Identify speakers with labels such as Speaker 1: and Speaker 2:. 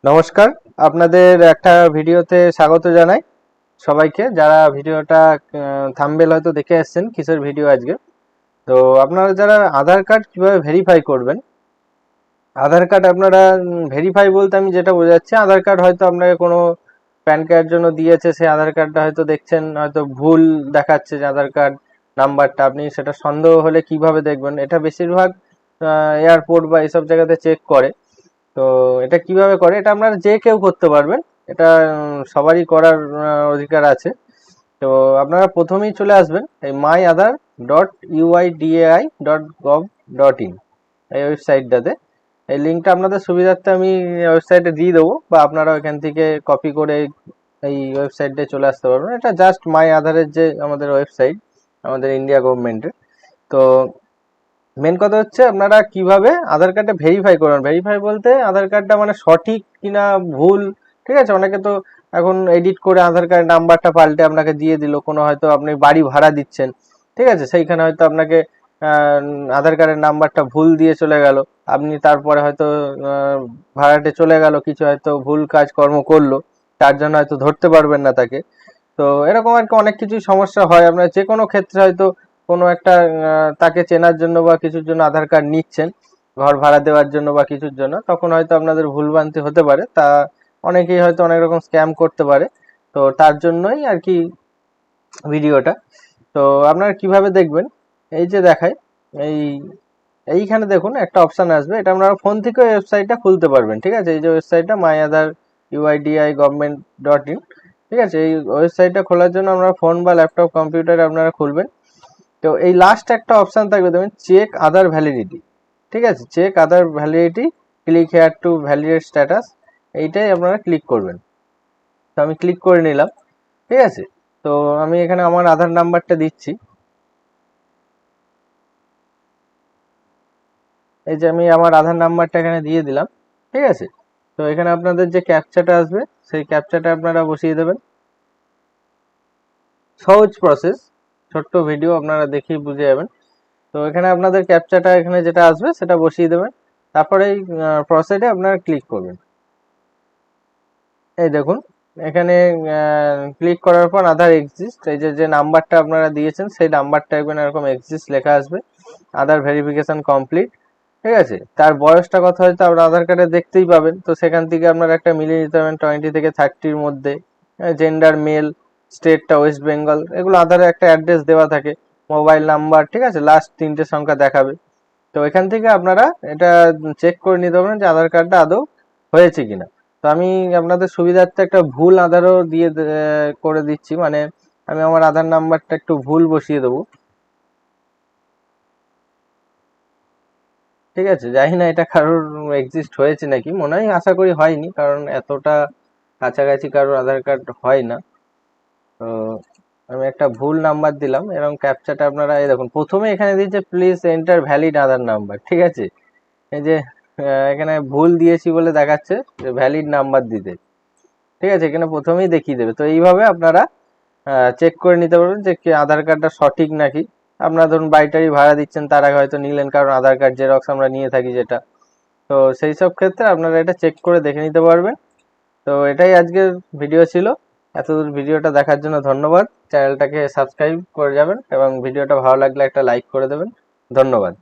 Speaker 1: নমস্কার, আপনাদের একটা ভিডিওতে স্বাগত জানাই সবাইকে। যারা ভিডিওটা থাম্বনেল হয়তো দেখে এসেছেন কিসের ভিডিও আজকে। তো আপনারা যারা আধার কার্ড কিভাবে ভেরিফাই করবেন, আধার কার্ড আপনারা ভেরিফাই বলতে আমি যেটা বোঝাচ্ছি, আধার কার্ড হয়তো আপনাকে কোনো প্যান কার্ড জন্য দিয়েছে, সেই আধার কার্ডটা হয়তো দেখছেন হয়তো ভুল দেখাচ্ছে যে আধার কার্ড নাম্বারটা, আপনি সেটা সন্দেহ হলে কিভাবে দেখবেন। এটা বেশিরভাগ এয়ারপোর্ট বা এইসব জায়গাতে চেক করে। তো এটা কিভাবে করে, এটা আপনারা যে কেউ করতে পারবেন। এটা সবারই করার অধিকার আছে। তো আপনারা প্রথমেই চলে আসবেন এই myAadhar.uidai.gov.in এই ওয়েবসাইটটাতে। এই লিঙ্কটা আপনাদের সুবিধার্থে আমি ওয়েবসাইটে দিয়ে দেবো, বা আপনারা ওইখান থেকে কপি করে এই ওয়েবসাইটে চলে আসতে পারবেন। এটা জাস্ট মাই আধারের যে আমাদের ওয়েবসাইট, আমাদের ইন্ডিয়া গভর্নমেন্টের। তো মেন কথা হচ্ছে আপনারা কিভাবে আধার কার্ডটা ভেরিফাই করবেন। ভেরিফাই বলতে আধার কার্ডটা মানে সঠিক কিনা ভুল, ঠিক আছে। অনেকে তো এখন এডিট করে আধার কার্ড নাম্বারটা পাল্টে আপনাকে দিয়ে দিল। কোনো হয়তো আপনি বাড়ি ভাড়া দিচ্ছেন, ঠিক আছে, সেইখানে হয়তো আপনাকে আধার কার্ডের নাম্বারটা ভুল দিয়ে চলে গেল। আপনি তারপরে হয়তো ভাড়াটে চলে গেল, কিছু হয়তো ভুল কাজকর্ম করলো, তার জন্য হয়তো ধরতে পারবেন না তাকে। তো এরকম আর কি অনেক কিছুই সমস্যা হয়। আপনার যে কোনো ক্ষেত্রে হয়তো কোনো একটা তাকে চেনার জন্য বা কিছুর জন্য আধার কার্ড নিচ্ছেন, ঘর ভাড়া দেওয়ার জন্য বা কিছুর জন্য, তখন হয়তো আপনাদের ভুলভ্রান্তি হতে পারে। তা অনেকেই হয়তো অনেক রকম স্ক্যাম করতে পারে। তো তার জন্যই আর কি ভিডিওটা। তো আপনারা কিভাবে দেখবেন, এই যে দেখায়, এই এইখানে দেখুন একটা অপশন আসবে, এটা আপনারা ফোন থেকে ওয়েবসাইটটা খুলতে পারবেন, ঠিক আছে। এই যে ওয়েবসাইটটা myAadhar.uidai.gov.in, ঠিক আছে। এই ওয়েবসাইটটা খোলার জন্য আপনারা ফোন বা ল্যাপটপ কম্পিউটারে আপনারা খুলবেন। তো এই লাস্ট একটা অপশন থাকবে, দেখবেন চেক আধার ভ্যালিডিটি, ঠিক আছে। Check Aadhaar validity, click here to validate status, এইটাই আপনারা ক্লিক করবেন। তো আমি ক্লিক করে নিলাম, ঠিক আছে। তো আমি এখানে আমার আধার নাম্বারটা দিচ্ছি। এই যে আমি আমার আধার নাম্বারটা এখানে দিয়ে দিলাম, ঠিক আছে। তো এখানে আপনাদের যে ক্যাপচাটা আসবে, সেই ক্যাপচাটা আপনারা বসিয়ে দেবেন। সহজ প্রসেস, ছোট্ট ভিডিও, আপনারা দেখেই বুঝে যাবেন। তো এখানে আপনাদের ক্যাপচাটা এখানে যেটা আসবে সেটা বসিয়ে দেবেন। তারপরে এই প্রসেসে আপনারা ক্লিক করবেন। এই দেখুন এখানে ক্লিক করার পর আধার এক্সিস্ট, এই যে যে নাম্বারটা আপনারা দিয়েছেন সেই নাম্বারটা এখানে এরকম এক্সিস্ট লেখা আসবে। আধার ভেরিফিকেশন কমপ্লিট, ঠিক আছে। তার বয়সটা কত হয়তো আপনার আধার কার্ডে দেখতেই পাবেন। তো সেখান থেকে আপনারা একটা মিলিয়ে নিতে পারবেন 20 থেকে 30-র মধ্যে। জেন্ডার মেল, স্টেটটা ওয়েস্ট বেঙ্গল, এগুলো আধারে একটা অ্যাড্রেস দেওয়া থাকে, মোবাইল নাম্বার, ঠিক আছে, লাস্ট 3টে সংখ্যা দেখাবে। তো এখান থেকে আপনারা এটা চেক করে নিতে পারবেন যে আধার কার্ডটা আদৌ হয়েছে কিনা। তো আমি আপনাদের সুবিধার্থে একটা ভুল আধারও দিয়ে করে দিচ্ছি, মানে আমি আমার আধার নাম্বারটা একটু ভুল বসিয়ে দেবো, ঠিক আছে। জানি না এটা কারোর এক্সিস্ট হয়েছে নাকি, মনে হয় আশা করি হয়নি, কারণ এতটা কাছাকাছি কারোর আধার কার্ড হয় না। তো আমি একটা ভুল নাম্বার দিলাম, এরকম ক্যাপচাটা আপনারা এই দেখুন প্রথমে এখানে দিয়েছে please enter valid Aadhaar number, ঠিক আছে। এই যে এখানে ভুল দিয়েছি বলে দেখাচ্ছে যে ভ্যালিড নাম্বার দিতে, ঠিক আছে, এখানে প্রথমেই দেখিয়ে দেবে। তো এইভাবে আপনারা চেক করে নিতে পারবেন যে কি আধার কার্ডটা সঠিক নাকি। আপনারা ধরুন বাড়ি ভাড়া দিচ্ছেন, তার আগে হয়তো নিলেন, কারণ আধার কার্ড জেরক্স আমরা নিয়ে থাকি যেটা। তো সেই সব ক্ষেত্রে আপনারা এটা চেক করে দেখে নিতে পারবেন। তো এটাই আজকের ভিডিও ছিল। এতদূর ভিডিওটা দেখার জন্য ধন্যবাদ। চ্যানেলটাকে সাবস্ক্রাইব করে যাবেন এবং ভিডিওটা ভালো লাগলে একটা লাইক করে দেবেন। ধন্যবাদ।